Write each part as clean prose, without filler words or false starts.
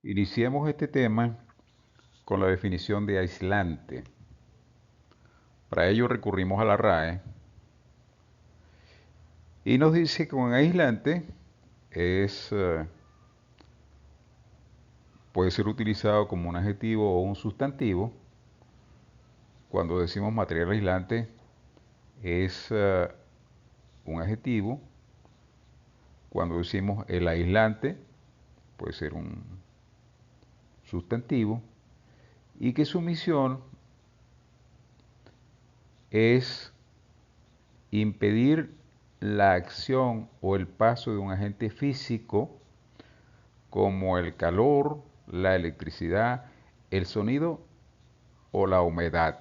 Iniciemos este tema con la definición de aislante. Para ello recurrimos a la RAE y nos dice que un aislante es, puede ser utilizado como un adjetivo o un sustantivo. Cuando decimos material aislante es un adjetivo. Cuando decimos el aislante puede ser un sustantivo y que su misión es impedir la acción o el paso de un agente físico como el calor, la electricidad, el sonido o la humedad.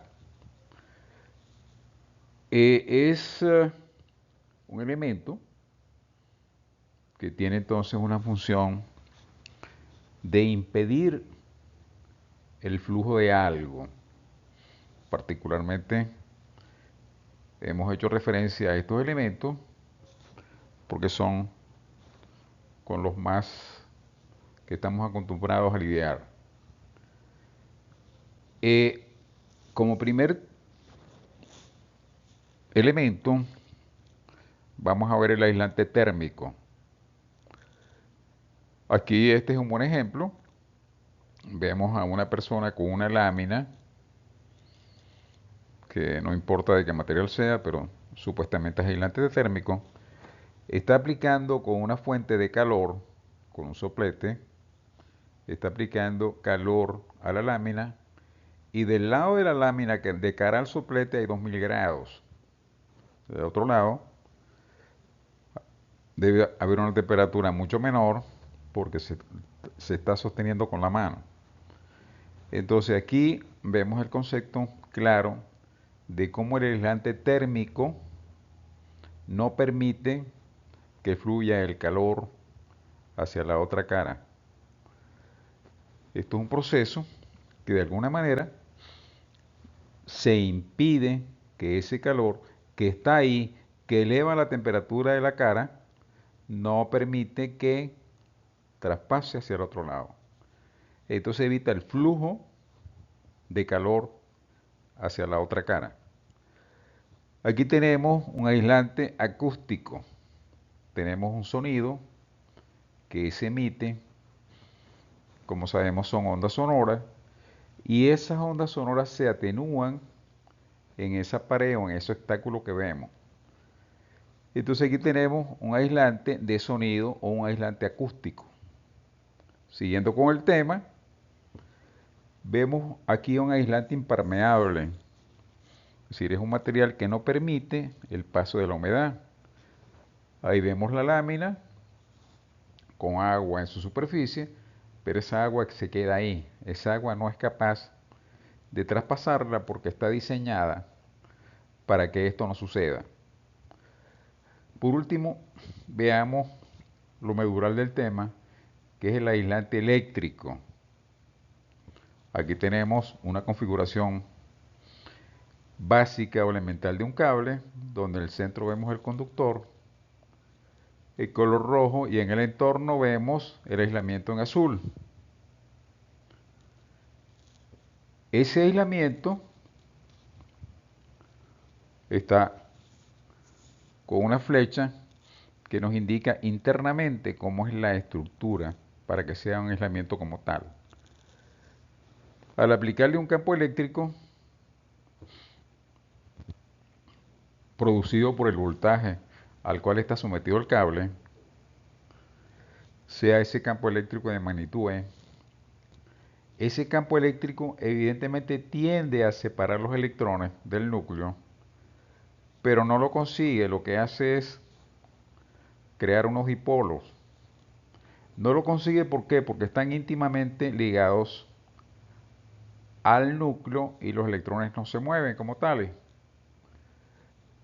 Es un elemento que tiene entonces una función de impedir el flujo de algo. Particularmente hemos hecho referencia a estos elementos porque son con los más que estamos acostumbrados a lidiar. Como primer elemento, vamos a ver el aislante térmico. Aquí este es un buen ejemplo. Vemos a una persona con una lámina, que no importa de qué material sea, pero supuestamente es aislante térmico. Está aplicando con una fuente de calor, con un soplete, está aplicando calor a la lámina y del lado de la lámina, de cara al soplete, hay 2000 grados. Del otro lado, debe haber una temperatura mucho menor porque se está sosteniendo con la mano. Entonces aquí vemos el concepto claro de cómo el aislante térmico no permite que fluya el calor hacia la otra cara. Esto es un proceso que de alguna manera se impide que ese calor que está ahí, que eleva la temperatura de la cara, no permite que traspase hacia el otro lado. Entonces evita el flujo de calor hacia la otra cara. Aquí tenemos un aislante acústico. Tenemos un sonido que se emite, como sabemos son ondas sonoras, y esas ondas sonoras se atenúan en esa pared o en ese obstáculo que vemos. Entonces aquí tenemos un aislante de sonido o un aislante acústico. Siguiendo con el tema, vemos aquí un aislante impermeable. Es decir, es un material que no permite el paso de la humedad. Ahí vemos la lámina con agua en su superficie, pero esa agua se queda ahí. Esa agua no es capaz de traspasarla porque está diseñada para que esto no suceda. Por último, veamos lo medular del tema, que es el aislante eléctrico. Aquí tenemos una configuración básica o elemental de un cable, donde en el centro vemos el conductor, el color rojo, y en el entorno vemos el aislamiento en azul. Ese aislamiento está con una flecha que nos indica internamente cómo es la estructura para que sea un aislamiento como tal. Al aplicarle un campo eléctrico producido por el voltaje al cual está sometido el cable, sea ese campo eléctrico de magnitud E, ese campo eléctrico evidentemente tiende a separar los electrones del núcleo, pero no lo consigue. Lo que hace es crear unos dipolos. No lo consigue, ¿por qué? Porque están íntimamente ligados al núcleo y los electrones no se mueven como tales.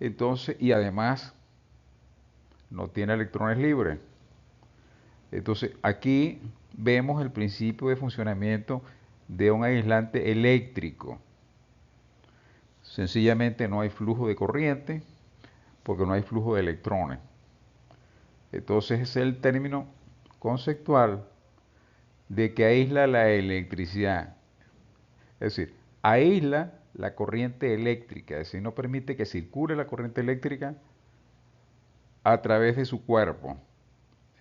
Entonces, y además no tiene electrones libres. Entonces, aquí vemos el principio de funcionamiento de un aislante eléctrico. Sencillamente no hay flujo de corriente porque no hay flujo de electrones. Entonces, ese es el término conceptual de que aísla la electricidad. Es decir, aísla la corriente eléctrica, es decir, no permite que circule la corriente eléctrica a través de su cuerpo.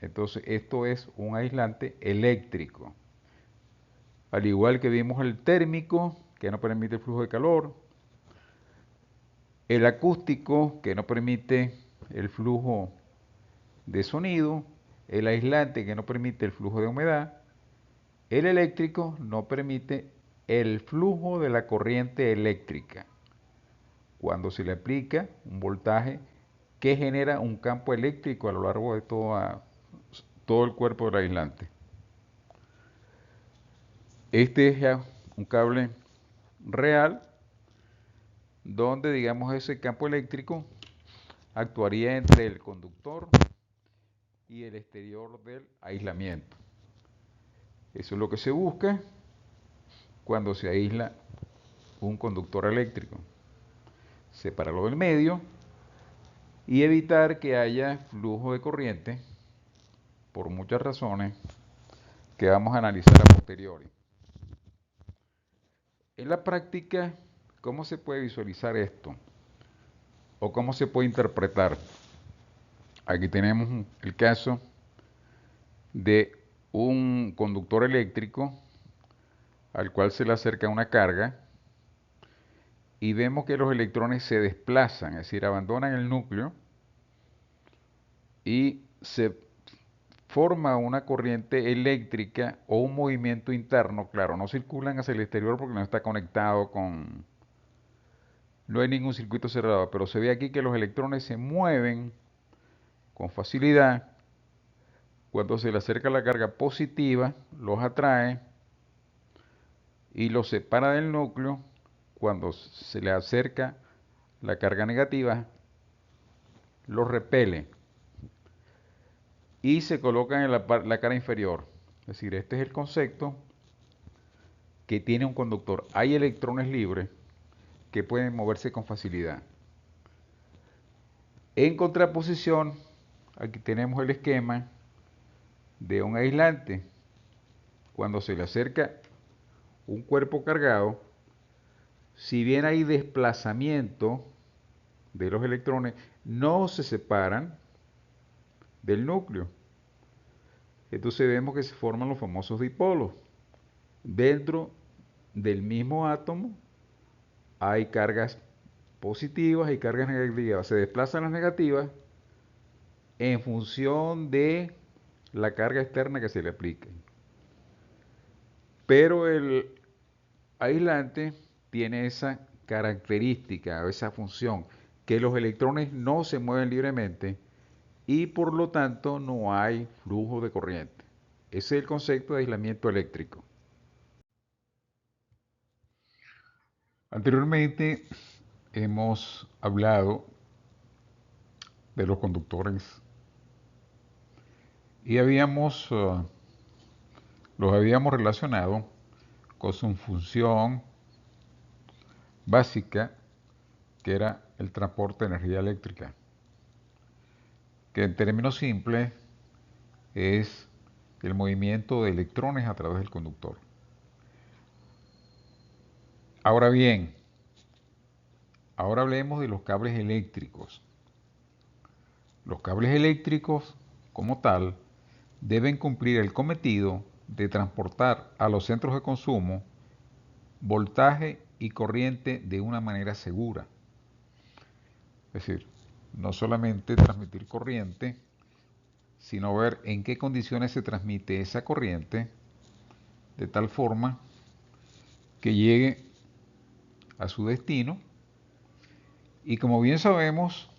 Entonces, esto es un aislante eléctrico. Al igual que vimos el térmico, que no permite el flujo de calor, el acústico, que no permite el flujo de sonido, el aislante, que no permite el flujo de humedad, el eléctrico no permite el flujo de la corriente eléctrica cuando se le aplica un voltaje que genera un campo eléctrico a lo largo de todo el cuerpo del aislante. Este es ya un cable real donde, digamos, ese campo eléctrico actuaría entre el conductor y el exterior del aislamiento. Eso es lo que se busca cuando se aísla un conductor eléctrico. Separarlo del medio y evitar que haya flujo de corriente por muchas razones que vamos a analizar a posteriori. En la práctica, ¿cómo se puede visualizar esto? ¿O cómo se puede interpretar? Aquí tenemos el caso de un conductor eléctrico al cual se le acerca una carga y vemos que los electrones se desplazan, es decir, abandonan el núcleo y se forma una corriente eléctrica o un movimiento interno. Claro, no circulan hacia el exterior porque no está conectado con... No hay ningún circuito cerrado, pero se ve aquí que los electrones se mueven con facilidad. Cuando se le acerca la carga positiva, los atrae y los separa del núcleo. Cuando se le acerca la carga negativa, los repele y se colocan en la cara inferior. Es decir, este es el concepto que tiene un conductor. Hay electrones libres que pueden moverse con facilidad. En contraposición, aquí tenemos el esquema de un aislante. Cuando se le acerca un cuerpo cargado, si bien hay desplazamiento de los electrones, no se separan del núcleo. Entonces vemos que se forman los famosos dipolos. Dentro del mismo átomo hay cargas positivas y cargas negativas. Se desplazan las negativas en función de la carga externa que se le aplique. Pero el aislante tiene esa característica, esa función, que los electrones no se mueven libremente y por lo tanto no hay flujo de corriente. Ese es el concepto de aislamiento eléctrico. Anteriormente hemos hablado de los conductores y los habíamos relacionado con su función básica, que era el transporte de energía eléctrica, que en términos simples es el movimiento de electrones a través del conductor. Ahora bien, ahora hablemos de los cables eléctricos. Los cables eléctricos, como tal, deben cumplir el cometido de transportar a los centros de consumo voltaje y corriente de una manera segura. Es decir, no solamente transmitir corriente, sino ver en qué condiciones se transmite esa corriente de tal forma que llegue a su destino. Y como bien sabemos,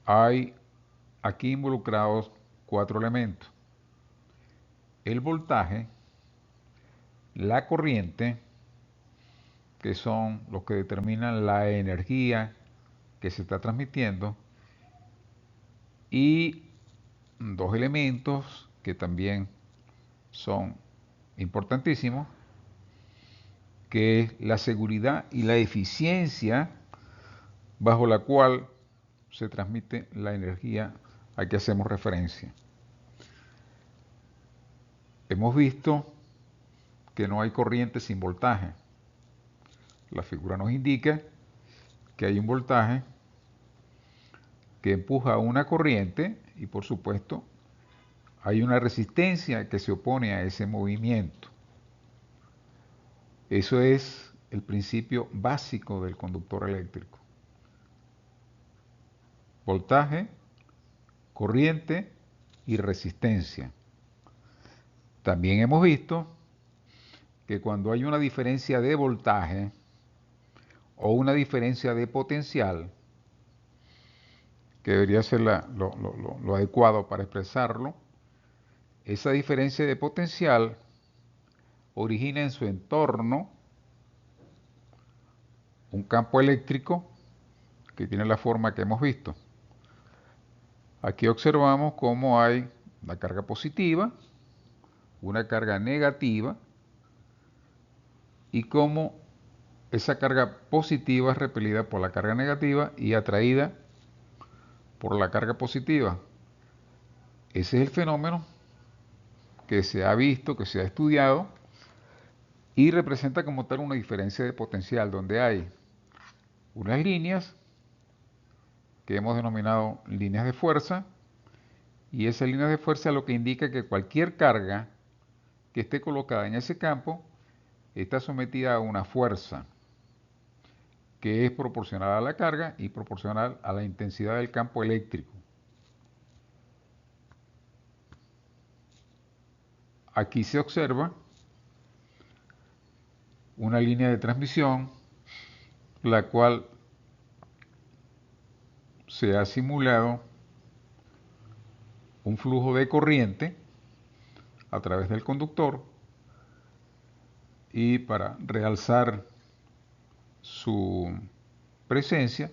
hay aquí involucrados 4 elementos: el voltaje, la corriente, que son los que determinan la energía que se está transmitiendo, y 2 elementos que también son importantísimos, que es la seguridad y la eficiencia bajo la cual se transmite la energía a que hacemos referencia. hemos visto que no hay corriente sin voltaje. La figura nos indica que hay un voltaje que empuja una corriente y por supuesto hay una resistencia que se opone a ese movimiento. Eso es el principio básico del conductor eléctrico. Voltaje, corriente y resistencia. También hemos visto que cuando hay una diferencia de voltaje o una diferencia de potencial, que debería ser lo adecuado para expresarlo, esa diferencia de potencial origina en su entorno un campo eléctrico que tiene la forma que hemos visto. Aquí observamos cómo hay una carga positiva, una carga negativa, y cómo esa carga positiva es repelida por la carga negativa y atraída por la carga positiva. Ese es el fenómeno que se ha visto, que se ha estudiado, y representa como tal una diferencia de potencial, donde hay unas líneas que hemos denominado líneas de fuerza, y esas líneas de fuerza lo que indica que cualquier carga que esté colocada en ese campo está sometida a una fuerza que es proporcional a la carga y proporcional a la intensidad del campo eléctrico. Aquí se observa una línea de transmisión, la cual se ha simulado un flujo de corriente a través del conductor, y para realzar su presencia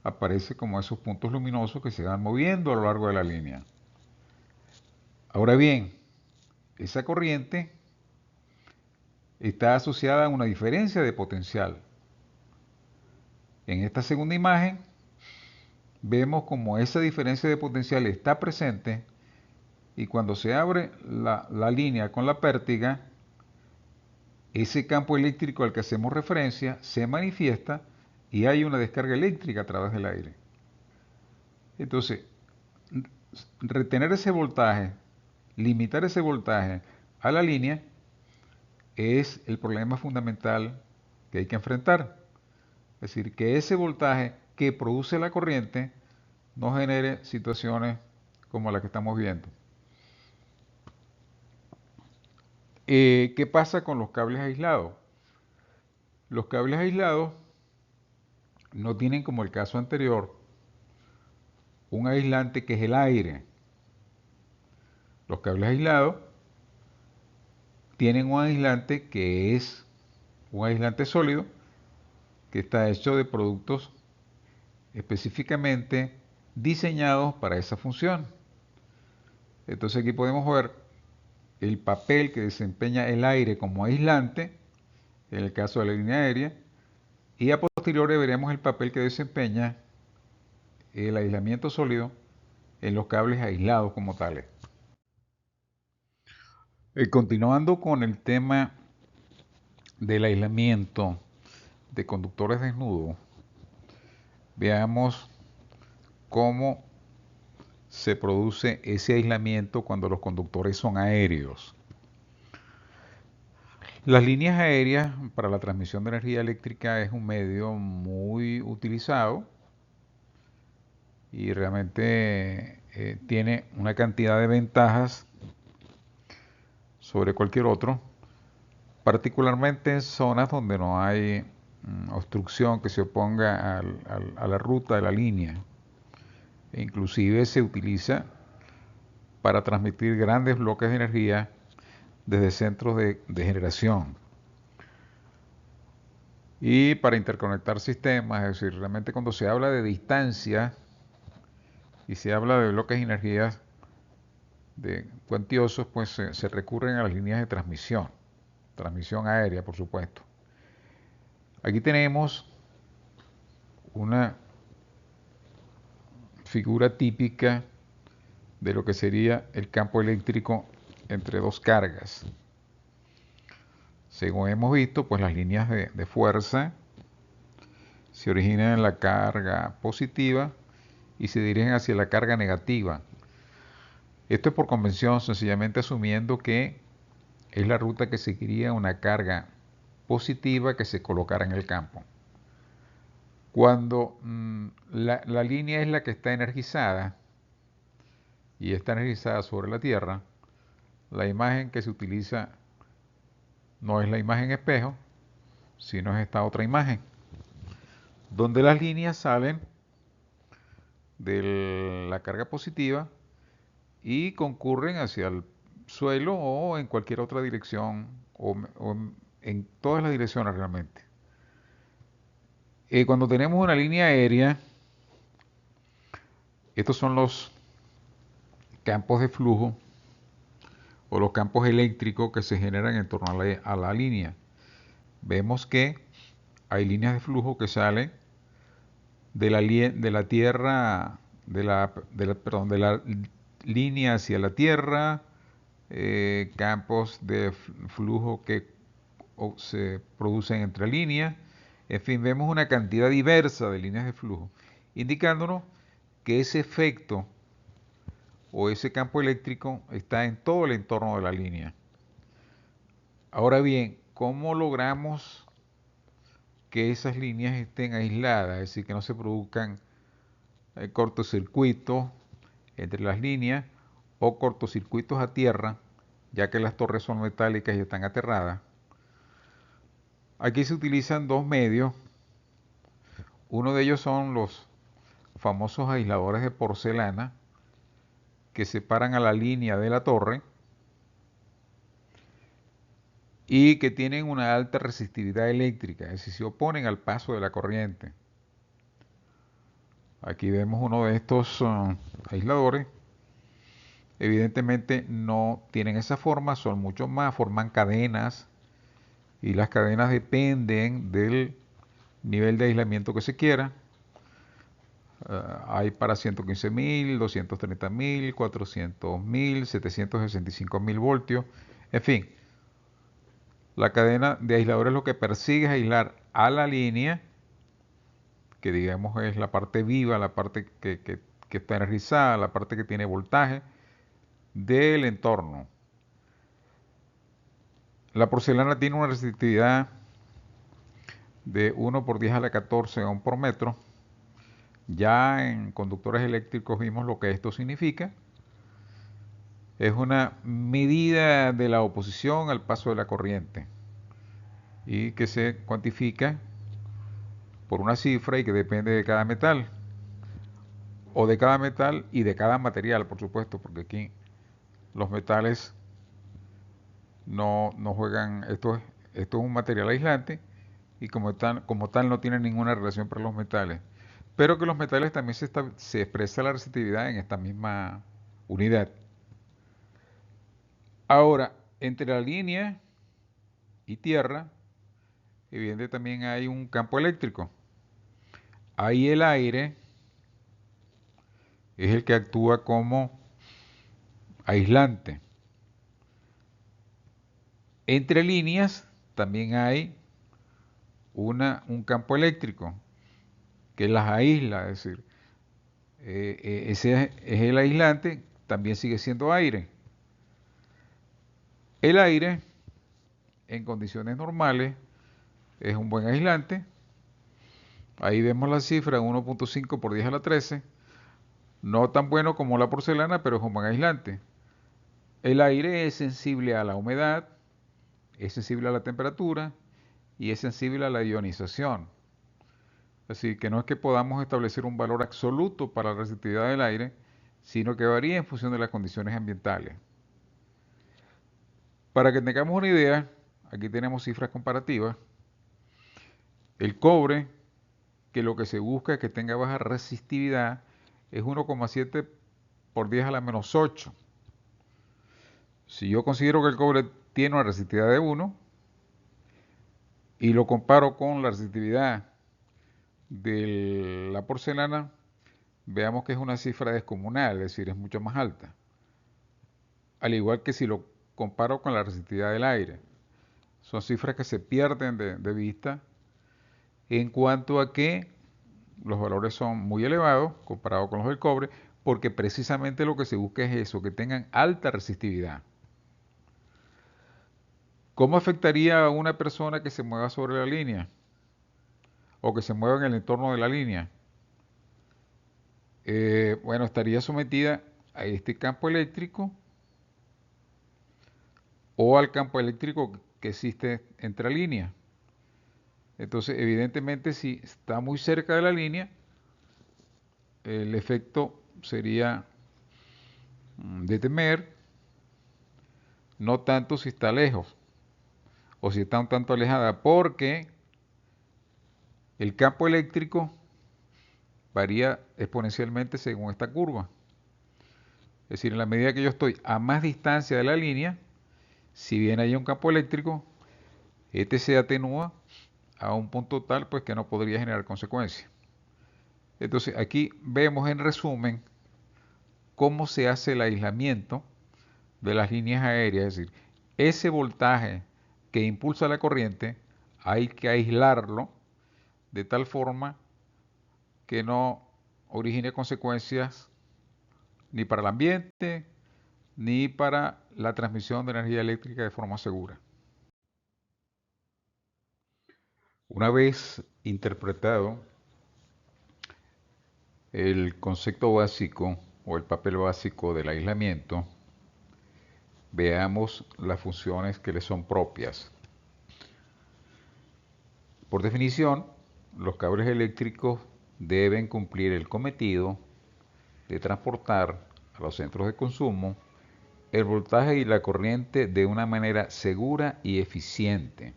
aparece como esos puntos luminosos que se van moviendo a lo largo de la línea. Ahora bien, esa corriente está asociada a una diferencia de potencial. En esta segunda imagen vemos como esa diferencia de potencial está presente, y cuando se abre la línea con la pértiga, ese campo eléctrico al que hacemos referencia se manifiesta y hay una descarga eléctrica a través del aire. Entonces, retener ese voltaje, limitar ese voltaje a la línea, es el problema fundamental que hay que enfrentar. Es decir, que ese voltaje que produce la corriente no genere situaciones como la que estamos viendo. ¿Qué pasa con los cables aislados? Los cables aislados no tienen, como el caso anterior, un aislante que es el aire. Los cables aislados tienen un aislante que es un aislante sólido, que está hecho de productos específicamente diseñados para esa función. Entonces aquí podemos ver el papel que desempeña el aire como aislante, en el caso de la línea aérea, y a posteriori veremos el papel que desempeña el aislamiento sólido en los cables aislados como tales. Continuando con el tema del aislamiento de conductores desnudos, veamos cómo se produce ese aislamiento cuando los conductores son aéreos. Las líneas aéreas para la transmisión de energía eléctrica es un medio muy utilizado y realmente tiene una cantidad de ventajas sobre cualquier otro, particularmente en zonas donde no hay obstrucción que se oponga a la ruta de la línea. E inclusive se utiliza para transmitir grandes bloques de energía desde centros de generación. Y para interconectar sistemas, es decir, realmente cuando se habla de distancia y se habla de bloques de energía cuantiosos, pues se recurren a las líneas de transmisión aérea, por supuesto. Aquí tenemos una figura típica de lo que sería el campo eléctrico entre dos cargas. Según hemos visto, pues las líneas de fuerza se originan en la carga positiva y se dirigen hacia la carga negativa. Esto es por convención, sencillamente asumiendo que es la ruta que seguiría una carga positiva que se colocara en el campo. Cuando la línea es la que está energizada y está energizada sobre la Tierra, la imagen que se utiliza no es la imagen espejo, sino es esta otra imagen, donde las líneas salen de la carga positiva y concurren hacia el suelo o en cualquier otra dirección o en todas las direcciones realmente. Cuando tenemos una línea aérea, estos son los campos de flujo o los campos eléctricos que se generan en torno a la línea. Vemos que hay líneas de flujo que salen de la tierra, de la línea hacia la tierra, campos de flujo que se producen entre líneas. En fin, vemos una cantidad diversa de líneas de flujo, indicándonos que ese efecto o ese campo eléctrico está en todo el entorno de la línea. Ahora bien, ¿cómo logramos que esas líneas estén aisladas? Es decir, que no se produzcan cortocircuitos entre las líneas o cortocircuitos a tierra, ya que las torres son metálicas y están aterradas. Aquí se utilizan dos medios. Uno de ellos son los famosos aisladores de porcelana que separan a la línea de la torre y que tienen una alta resistividad eléctrica, es decir, se oponen al paso de la corriente. Aquí vemos uno de estos aisladores. Evidentemente no tienen esa forma, son mucho más, forman cadenas y las cadenas dependen del nivel de aislamiento que se quiera. Hay para 115.000, 230.000, 400.000, 765.000 voltios. En fin, la cadena de aisladores lo que persigue es aislar a la línea, que digamos es la parte viva, la parte que está energizada, la parte que tiene voltaje del entorno. La porcelana tiene una resistividad de 1 por 10 a la 14 ohm por metro. Ya en conductores eléctricos vimos lo que esto significa. Es una medida de la oposición al paso de la corriente y que se cuantifica por una cifra y que depende de cada metal, o de cada metal y de cada material, por supuesto, porque aquí los metales no juegan, esto es un material aislante y como tal no tiene ninguna relación para los metales, pero que los metales también se expresa la resistividad en esta misma unidad. Ahora, entre la línea y tierra, evidentemente también hay un campo eléctrico. Ahí el aire es el que actúa como aislante. Entre líneas también hay un campo eléctrico que las aísla, es decir, ese es el aislante, también sigue siendo aire. El aire, en condiciones normales, es un buen aislante. Ahí vemos la cifra 1.5 por 10 a la 13. No tan bueno como la porcelana, pero es un buen aislante. El aire es sensible a la humedad, es sensible a la temperatura y es sensible a la ionización. Así que no es que podamos establecer un valor absoluto para la resistividad del aire, sino que varía en función de las condiciones ambientales. Para que tengamos una idea, aquí tenemos cifras comparativas. El cobre, que lo que se busca es que tenga baja resistividad, es 1,7 por 10 a la menos 8. Si yo considero que el cobre tiene una resistividad de 1 y lo comparo con la resistividad de la porcelana, veamos que es una cifra descomunal, es decir, es mucho más alta. Al igual que si lo comparo con la resistividad del aire. Son cifras que se pierden de vista en cuanto a que los valores son muy elevados comparados con los del cobre, porque precisamente lo que se busca es eso, que tengan alta resistividad. ¿Cómo afectaría a una persona que se mueva sobre la línea o que se mueva en el entorno de la línea? Bueno, estaría sometida a este campo eléctrico o al campo eléctrico que existe entre líneas. Entonces, evidentemente, si está muy cerca de la línea, el efecto sería de temer, no tanto si está lejos o si está un tanto alejada, porque el campo eléctrico varía exponencialmente según esta curva. Es decir, en la medida que yo estoy a más distancia de la línea, si bien hay un campo eléctrico, este se atenúa a un punto tal pues que no podría generar consecuencias. Entonces aquí vemos en resumen cómo se hace el aislamiento de las líneas aéreas, es decir, ese voltaje que impulsa la corriente hay que aislarlo de tal forma que no origine consecuencias ni para el ambiente ni para la transmisión de energía eléctrica de forma segura. Una vez interpretado el concepto básico o el papel básico del aislamiento, veamos las funciones que le son propias. Por definición, los cables eléctricos deben cumplir el cometido de transportar a los centros de consumo el voltaje y la corriente de una manera segura y eficiente.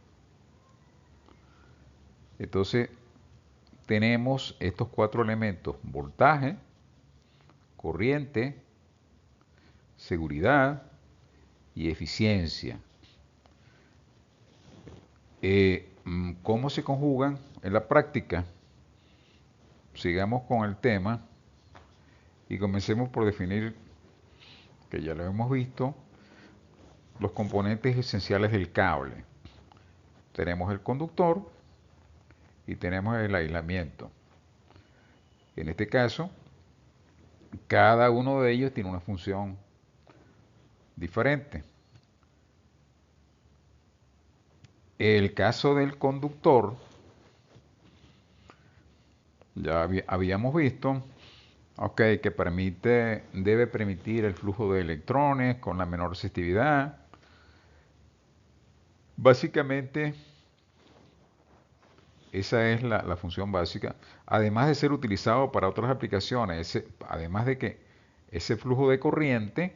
Entonces, tenemos estos cuatro elementos: voltaje, corriente, seguridad y eficiencia. ¿Cómo se conjugan en la práctica? Sigamos con el tema y comencemos por definir, que ya lo hemos visto, los componentes esenciales del cable. Tenemos el conductor y tenemos el aislamiento. En este caso, cada uno de ellos tiene una función diferente. El caso del conductor, ya habíamos visto, que debe permitir el flujo de electrones con la menor resistividad. Básicamente, esa es la función básica, además de ser utilizado para otras aplicaciones, además de que ese flujo de corriente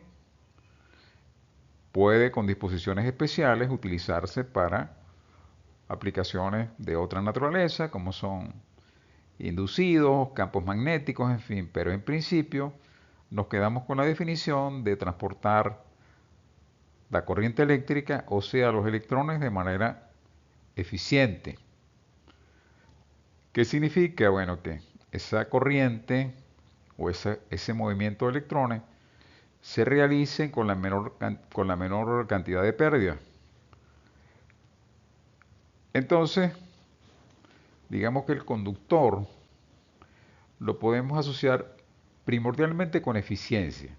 puede, con disposiciones especiales, utilizarse para aplicaciones de otra naturaleza, como son inducidos, campos magnéticos, en fin, pero en principio nos quedamos con la definición de transportar la corriente eléctrica, o sea, los electrones, de manera eficiente. ¿Qué significa? Bueno, que esa corriente o ese movimiento de electrones se realice con la menor cantidad de pérdida. Entonces, digamos que el conductor lo podemos asociar primordialmente con eficiencia.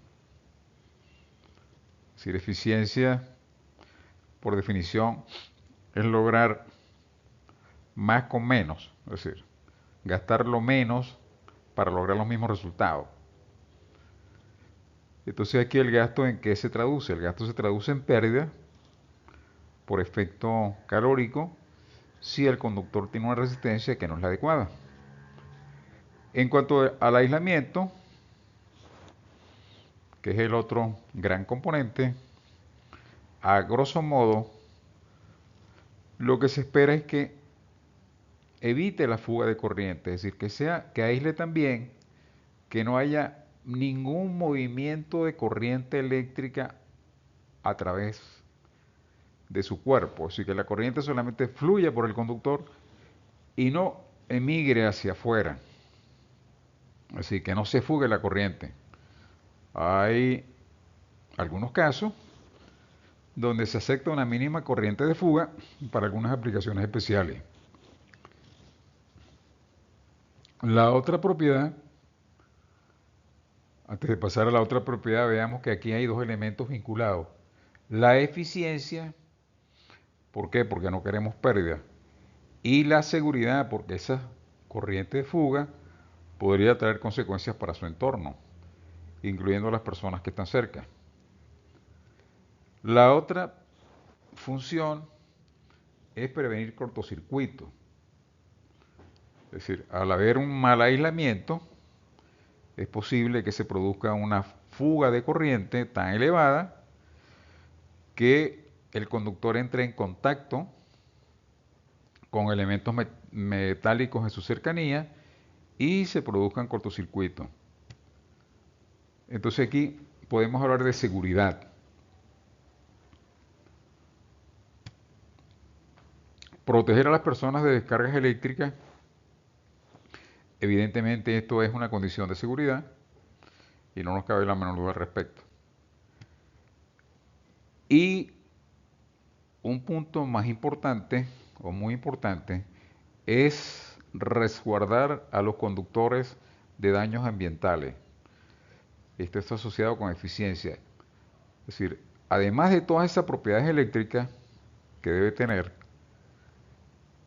Es decir, eficiencia, por definición, es lograr más con menos, es decir, gastar lo menos para lograr los mismos resultados. Entonces aquí el gasto, ¿en qué se traduce? El gasto se traduce en pérdida por efecto calórico si el conductor tiene una resistencia que no es la adecuada. En cuanto al aislamiento, que es el otro gran componente, a grosso modo, lo que se espera es que evite la fuga de corriente, es decir, que aísle también que no haya ningún movimiento de corriente eléctrica a través de su cuerpo, es decir, que la corriente solamente fluya por el conductor y no emigre hacia afuera, es decir, que no se fugue la corriente. Hay algunos casos donde se acepta una mínima corriente de fuga para algunas aplicaciones especiales. La otra propiedad, antes de pasar a la otra propiedad, veamos que aquí hay dos elementos vinculados. La eficiencia, ¿por qué? Porque no queremos pérdida. Y la seguridad, porque esa corriente de fuga podría traer consecuencias para su entorno, incluyendo a las personas que están cerca. La otra función es prevenir cortocircuito. Es decir, al haber un mal aislamiento, es posible que se produzca una fuga de corriente tan elevada que el conductor entre en contacto con elementos metálicos en su cercanía y se produzcan cortocircuitos. Entonces aquí podemos hablar de seguridad. Proteger a las personas de descargas eléctricas, evidentemente esto es una condición de seguridad y no nos cabe la menor duda al respecto. Y un punto más importante o muy importante es resguardar a los conductores de daños ambientales. Esto está asociado con eficiencia. Es decir, además de todas esas propiedades eléctricas que debe tener,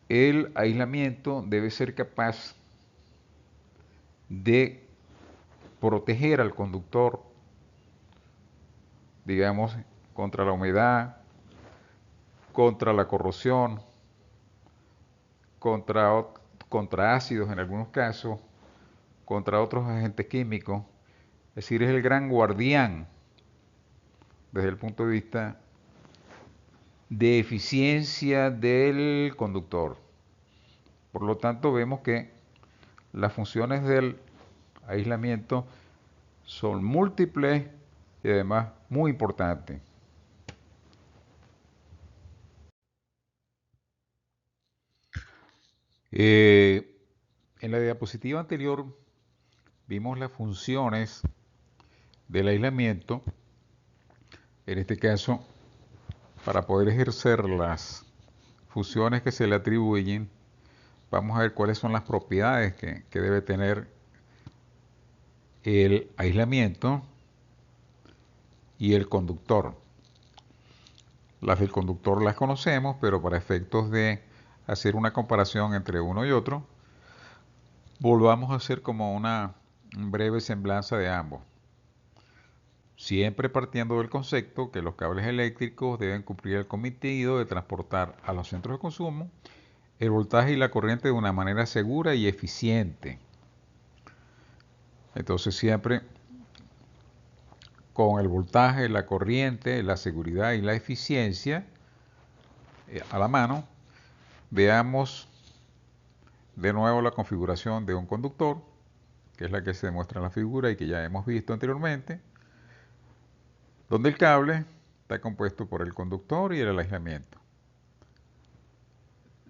el aislamiento debe ser capaz de proteger al conductor, digamos, contra la humedad, contra la corrosión, contra, contra ácidos en algunos casos, contra otros agentes químicos. Es decir, es el gran guardián desde el punto de vista de eficiencia del conductor. Por lo tanto, vemos que las funciones del aislamiento son múltiples y además muy importantes. Eh, en la diapositiva anterior vimos las funciones del aislamiento. En este caso, para poder ejercer las funciones que se le atribuyen, vamos a ver cuáles son las propiedades que debe tener el aislamiento y el conductor. Las del conductor las conocemos, pero para efectos de hacer una comparación entre uno y otro, volvamos a hacer como una breve semblanza de ambos. Siempre partiendo del concepto que los cables eléctricos deben cumplir el cometido de transportar a los centros de consumo el voltaje y la corriente de una manera segura y eficiente. Entonces siempre con el voltaje, la corriente, la seguridad y la eficiencia a la mano, veamos de nuevo la configuración de un conductor, que es la que se demuestra en la figura y que ya hemos visto anteriormente, donde el cable está compuesto por el conductor y el aislamiento.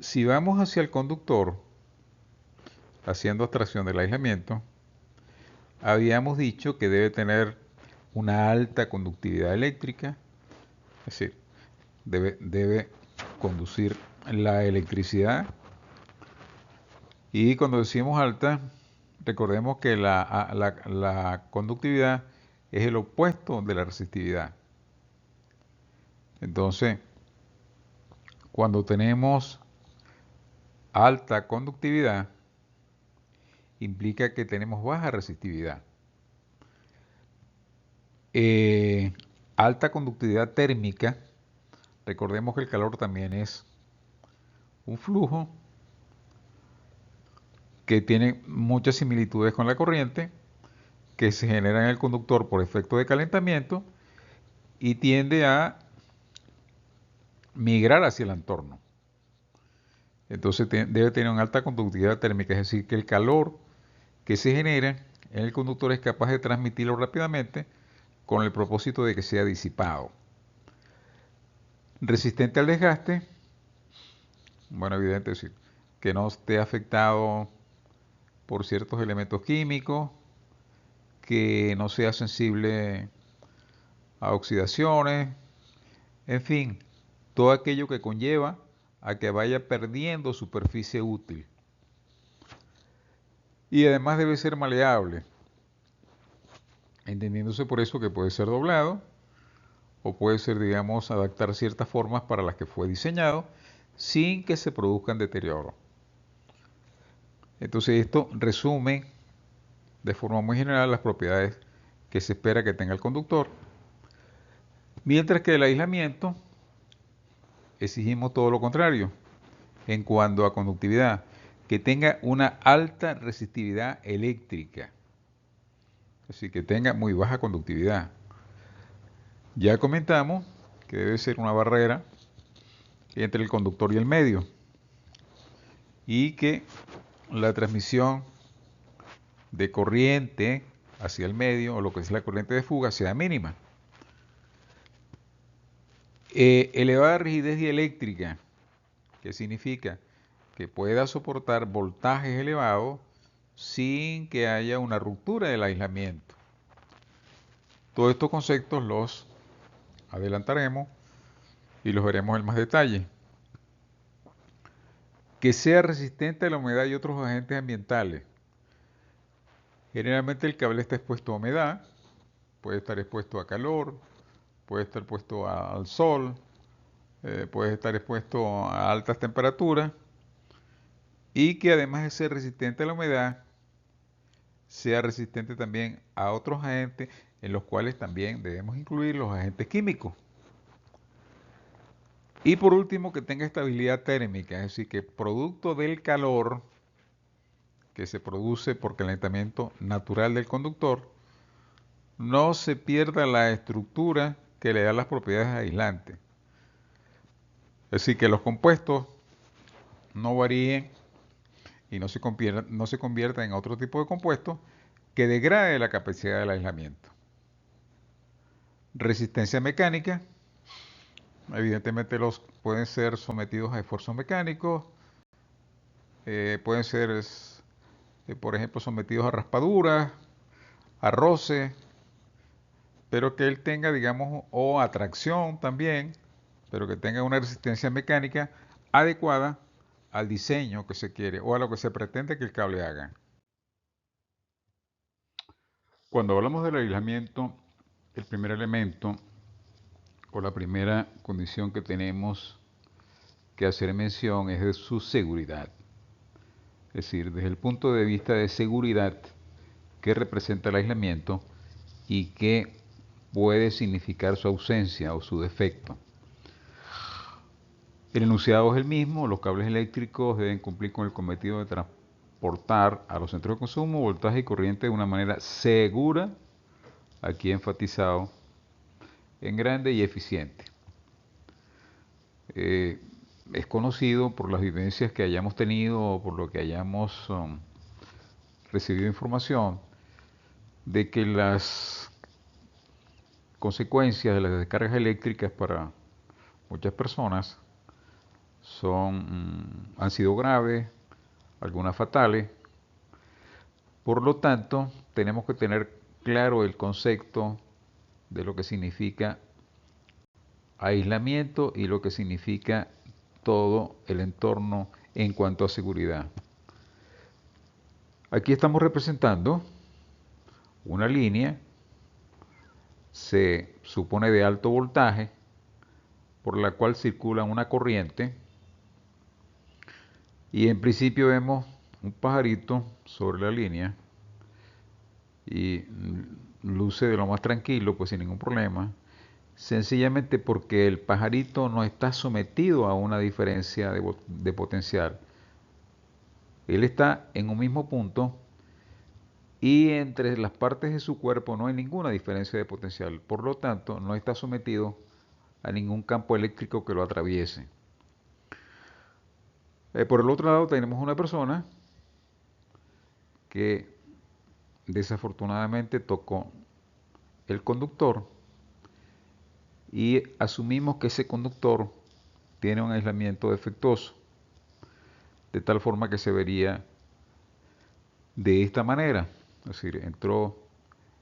Si vamos hacia el conductor, haciendo abstracción del aislamiento, habíamos dicho que debe tener una alta conductividad eléctrica, es decir, debe conducir la electricidad. Y cuando decimos alta, recordemos que la conductividad es el opuesto de la resistividad. Entonces, cuando tenemos alta conductividad, implica que tenemos baja resistividad. Alta conductividad térmica, recordemos que el calor también es un flujo que tiene muchas similitudes con la corriente, que se genera en el conductor por efecto de calentamiento y tiende a migrar hacia el entorno. Entonces debe tener una alta conductividad térmica, es decir, que el calor que se genera en el conductor es capaz de transmitirlo rápidamente con el propósito de que sea disipado. Resistente al desgaste, bueno, evidente decir, que no esté afectado por ciertos elementos químicos, que no sea sensible a oxidaciones, En fin, todo aquello que conlleva a que vaya perdiendo superficie útil. Y además debe ser maleable, entendiéndose por eso que puede ser doblado o puede ser, digamos, adaptar ciertas formas para las que fue diseñado sin que se produzcan deterioro. Entonces esto resume de forma muy general las propiedades que se espera que tenga el conductor, mientras que el aislamiento exigimos todo lo contrario en cuanto a conductividad, que tenga una alta resistividad eléctrica, así que tenga muy baja conductividad. Ya comentamos que debe ser una barrera entre el conductor y el medio y que la transmisión de corriente hacia el medio o lo que es la corriente de fuga sea mínima. Elevada rigidez dieléctrica, que significa que pueda soportar voltajes elevados sin que haya una ruptura del aislamiento. Todos estos conceptos los adelantaremos y los veremos en más detalle. Que sea resistente a la humedad y otros agentes ambientales. Generalmente el cable está expuesto a humedad, puede estar expuesto a calor, puede estar expuesto al sol, puede estar expuesto a altas temperaturas y que además de ser resistente a la humedad, sea resistente también a otros agentes en los cuales también debemos incluir los agentes químicos. Y por último, que tenga estabilidad térmica, es decir, que producto del calor que se produce por calentamiento natural del conductor, no se pierda la estructura que le da las propiedades aislantes. Es decir, que los compuestos no varíen y no se conviertan en otro tipo de compuestos que degrade la capacidad del aislamiento. Resistencia mecánica. Evidentemente los pueden ser sometidos a esfuerzos mecánicos, pueden ser, por ejemplo, sometidos a raspaduras, a roce, pero que él tenga, digamos, o atracción también, pero que tenga una resistencia mecánica adecuada al diseño que se quiere o a lo que se pretende que el cable haga. Cuando hablamos del aislamiento, el primer elemento o la primera condición que tenemos que hacer mención es de su seguridad. Es decir, desde el punto de vista de seguridad, ¿qué representa el aislamiento y qué puede significar su ausencia o su defecto? El enunciado es el mismo, los cables eléctricos deben cumplir con el cometido de transportar a los centros de consumo voltaje y corriente de una manera segura, aquí enfatizado en grande y eficiente. Eh, es conocido por las vivencias que hayamos tenido o por lo que hayamos recibido información de que las consecuencias de las descargas eléctricas para muchas personas han sido graves, algunas fatales. Por lo tanto, tenemos que tener claro el concepto de lo que significa aislamiento y lo que significa todo el entorno en cuanto a seguridad. Aquí estamos representando una línea, se supone de alto voltaje, por la cual circula una corriente y en principio vemos un pajarito sobre la línea y luce de lo más tranquilo, pues sin ningún problema, sencillamente porque el pajarito no está sometido a una diferencia de potencial. Él está en un mismo punto y entre las partes de su cuerpo no hay ninguna diferencia de potencial. Por lo tanto, no está sometido a ningún campo eléctrico que lo atraviese. Por el otro lado tenemos una persona que desafortunadamente tocó el conductor y asumimos que ese conductor tiene un aislamiento defectuoso, de tal forma que se vería de esta manera. Es decir, entró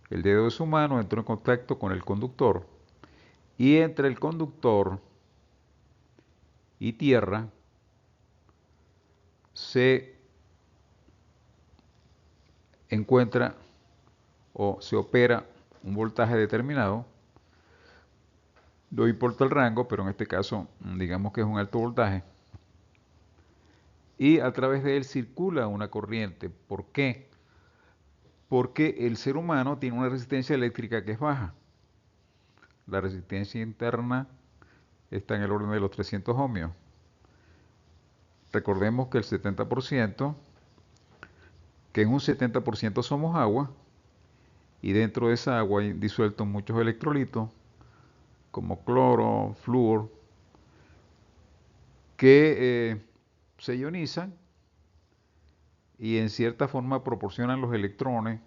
el dedo de su mano, entró en contacto con el conductor y entre el conductor y tierra se encuentra o se opera un voltaje determinado. No importa el rango, pero en este caso digamos que es un alto voltaje. Y a través de él circula una corriente. ¿Por qué? Porque el ser humano tiene una resistencia eléctrica que es baja. La resistencia interna está en el orden de los 300 ohmios. Recordemos que el 70%, que en un 70% somos agua, y dentro de esa agua hay disueltos muchos electrolitos, como cloro, flúor, que se ionizan y en cierta forma proporcionan los electrones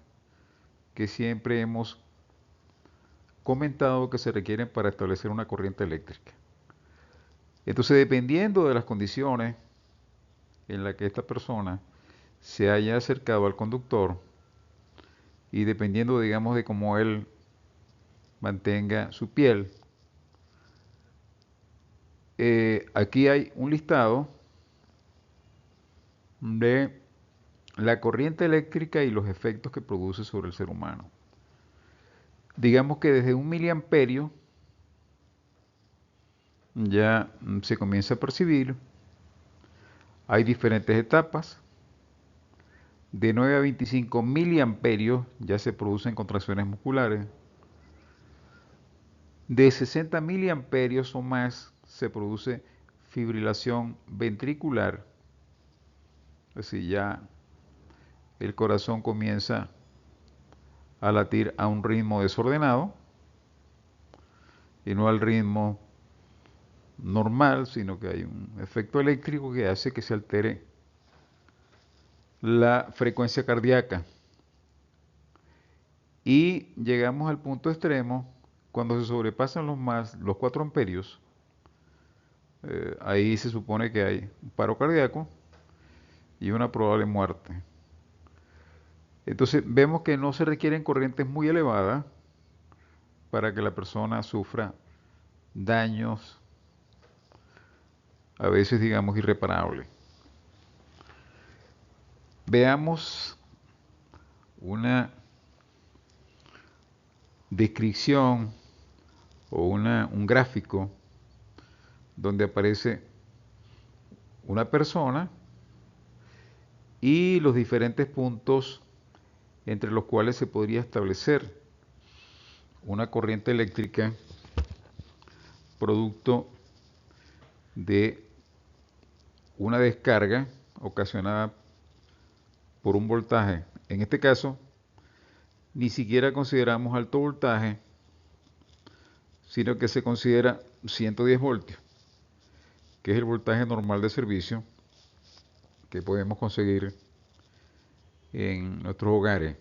que siempre hemos comentado que se requieren para establecer una corriente eléctrica. Entonces, dependiendo de las condiciones en las que esta persona se haya acercado al conductor y dependiendo, digamos, de cómo él mantenga su piel, aquí hay un listado de la corriente eléctrica y los efectos que produce sobre el ser humano. Digamos que desde 1 miliamperio ya se comienza a percibir. Hay diferentes etapas. De 9 a 25 miliamperios ya se producen contracciones musculares. De 60 miliamperios o más se produce fibrilación ventricular. Es decir, ya el corazón comienza a latir a un ritmo desordenado y no al ritmo normal, sino que hay un efecto eléctrico que hace que se altere la frecuencia cardíaca. Y llegamos al punto extremo cuando se sobrepasan los 4 amperios. Ahí se supone que hay un paro cardíaco y una probable muerte. Entonces vemos que no se requieren corrientes muy elevadas para que la persona sufra daños, a veces digamos irreparables. Veamos una descripción o un gráfico donde aparece una persona y los diferentes puntos entre los cuales se podría establecer una corriente eléctrica producto de una descarga ocasionada por un voltaje. En este caso, ni siquiera consideramos alto voltaje, sino que se considera 110 voltios, que es el voltaje normal de servicio que podemos conseguir en nuestros hogares.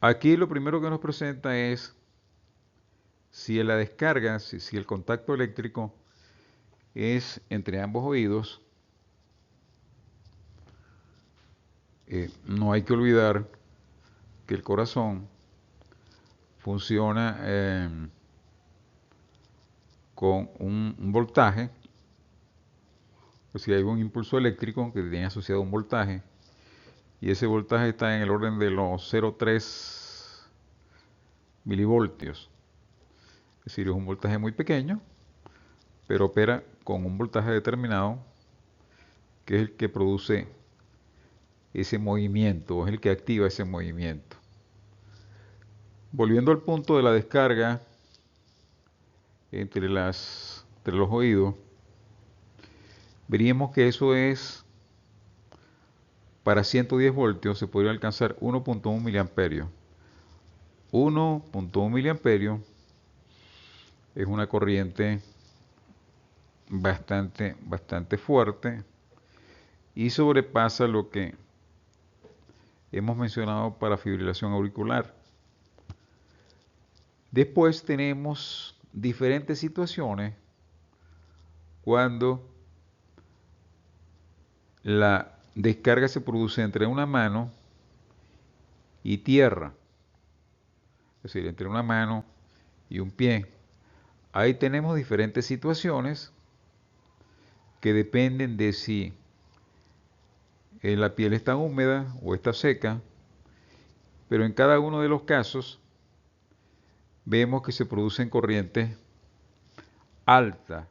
Aquí lo primero que nos presenta es si en la descarga, si el contacto eléctrico es entre ambos oídos. No hay que olvidar que el corazón funciona con un voltaje, o sea, hay un impulso eléctrico que tiene asociado un voltaje, y ese voltaje está en el orden de los 0,3 milivoltios. Es decir, es un voltaje muy pequeño, pero opera con un voltaje determinado, que es el que produce ese movimiento, es el que activa ese movimiento. Volviendo al punto de la descarga entre los oídos, veríamos que eso es, para 110 voltios se podría alcanzar 1.1 miliamperios. 1.1 miliamperios es una corriente bastante fuerte y sobrepasa lo que hemos mencionado para fibrilación auricular. Después tenemos diferentes situaciones cuando la descarga se produce entre una mano y tierra, es decir, entre una mano y un pie. Ahí tenemos diferentes situaciones que dependen de si la piel está húmeda o está seca, pero en cada uno de los casos vemos que se producen corrientes altas.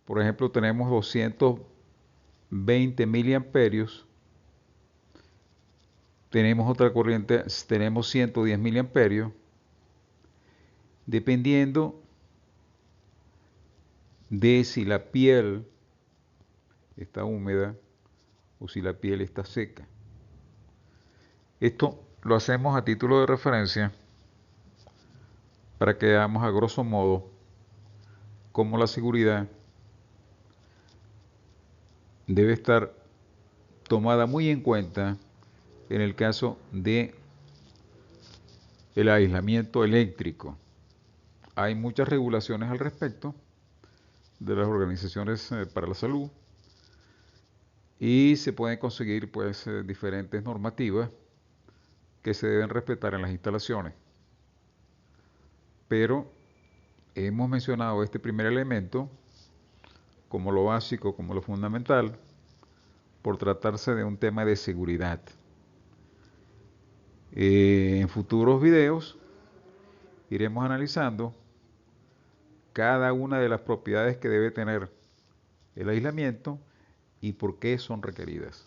Por ejemplo, tenemos 220 miliamperios, tenemos otra corriente, tenemos 110 miliamperios, dependiendo de si la piel está húmeda o si la piel está seca. Esto lo hacemos a título de referencia para que veamos a grosso modo cómo la seguridad debe estar tomada muy en cuenta en el caso de el aislamiento eléctrico. Hay muchas regulaciones al respecto de las organizaciones para la salud y se pueden conseguir pues diferentes normativas que se deben respetar en las instalaciones. Pero hemos mencionado este primer elemento como lo básico, como lo fundamental, por tratarse de un tema de seguridad. En futuros videos iremos analizando cada una de las propiedades que debe tener el aislamiento y por qué son requeridas.